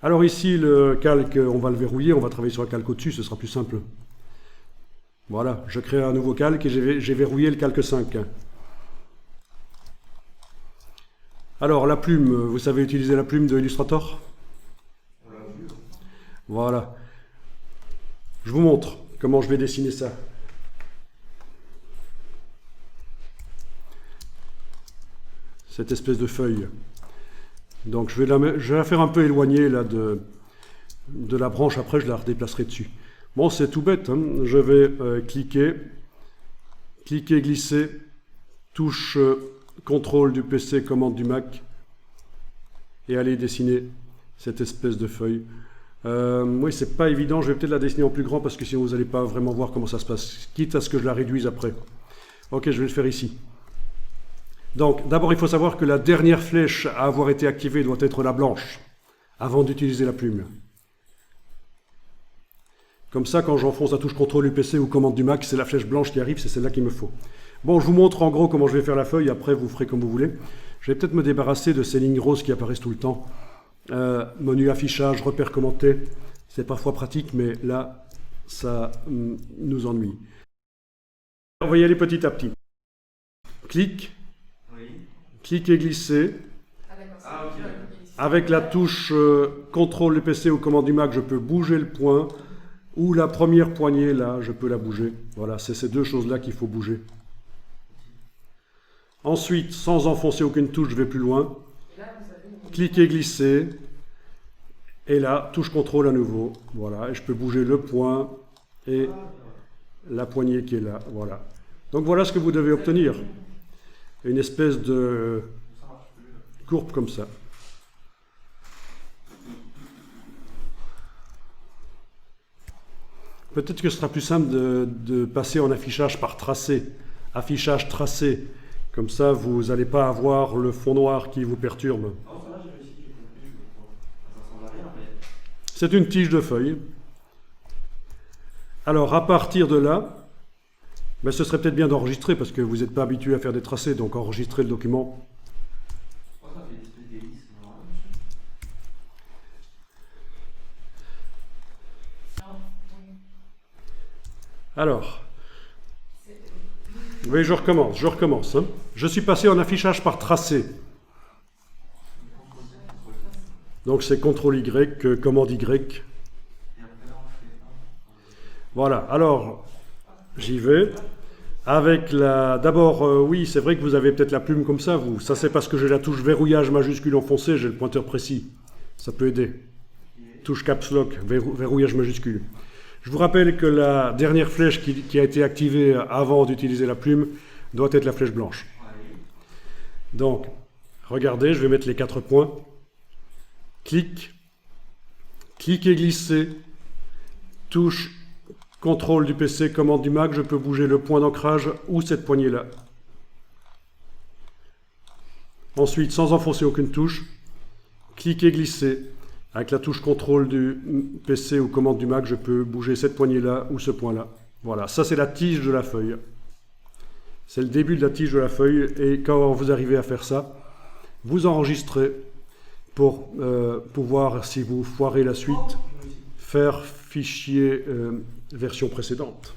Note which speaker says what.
Speaker 1: Alors ici, le calque, on va le verrouiller, on va travailler sur le calque au-dessus, ce sera plus simple. Voilà, je crée un nouveau calque et j'ai verrouillé le calque 5. Alors la plume, vous savez utiliser la plume de Illustrator? Voilà. Je vous montre comment je vais dessiner ça. Cette espèce de feuille. Donc je vais la faire un peu éloignée là, de la branche, après je la redéplacerai dessus. Bon, c'est tout bête, hein. Je vais cliquer, glisser, touche contrôle du PC, commande du Mac, et aller dessiner cette espèce de feuille. Oui, c'est pas évident, je vais peut-être la dessiner en plus grand parce que sinon vous n'allez pas vraiment voir comment ça se passe, quitte à ce que je la réduise après. Ok, je vais le faire ici. Donc, d'abord, il faut savoir que la dernière flèche à avoir été activée doit être la blanche, avant d'utiliser la plume. Comme ça, quand j'enfonce la touche contrôle du PC ou commande du Mac, c'est la flèche blanche qui arrive, c'est celle-là qu'il me faut. Bon, je vous montre en gros comment je vais faire la feuille, après vous ferez comme vous voulez. Je vais peut-être me débarrasser de ces lignes roses qui apparaissent tout le temps. Menu affichage, repères commentés, c'est parfois pratique, mais là, ça nous ennuie. On va y aller petit à petit. Clic. Clic et glisser. Avec la touche contrôle du PC ou commande du Mac, je peux bouger le point. Ou la première poignée, là, je peux la bouger. Voilà, c'est ces deux choses-là qu'il faut bouger. Ensuite, sans enfoncer aucune touche, je vais plus loin. Clic et glisser. Et là, touche contrôle à nouveau. Voilà, et je peux bouger le point et la poignée qui est là. Voilà. Donc voilà ce que vous devez obtenir. Une espèce de courbe comme ça. Peut-être que ce sera plus simple de passer en affichage par tracé. Affichage tracé. Comme ça, vous n'allez pas avoir le fond noir qui vous perturbe. C'est une tige de feuille. Alors, à partir de là, ben, ce serait peut-être bien d'enregistrer parce que vous n'êtes pas habitué à faire des tracés, donc enregistrer le document. Alors, oui, je recommence. Hein. Je suis passé en affichage par tracé. Donc c'est CTRL Y, commande Y. Voilà, alors j'y vais. Avec la... D'abord, oui, c'est vrai que vous avez peut-être la plume comme ça, vous. Ça, c'est parce que j'ai la touche verrouillage majuscule enfoncée, j'ai le pointeur précis. Ça peut aider. Touche Caps Lock, verrouillage majuscule. Je vous rappelle que la dernière flèche qui a été activée avant d'utiliser la plume doit être la flèche blanche. Donc, regardez, je vais mettre les 4 points. Clic. Clic et glisser. Touche contrôle du PC, commande du Mac, je peux bouger le point d'ancrage ou cette poignée-là. Ensuite, sans enfoncer aucune touche, clic et glisser. Avec la touche contrôle du PC ou commande du Mac, je peux bouger cette poignée-là ou ce point-là. Voilà, ça c'est la tige de la feuille. C'est le début de la tige de la feuille et quand vous arrivez à faire ça, vous enregistrez pour pouvoir, si vous foirez la suite, faire fichier version précédente.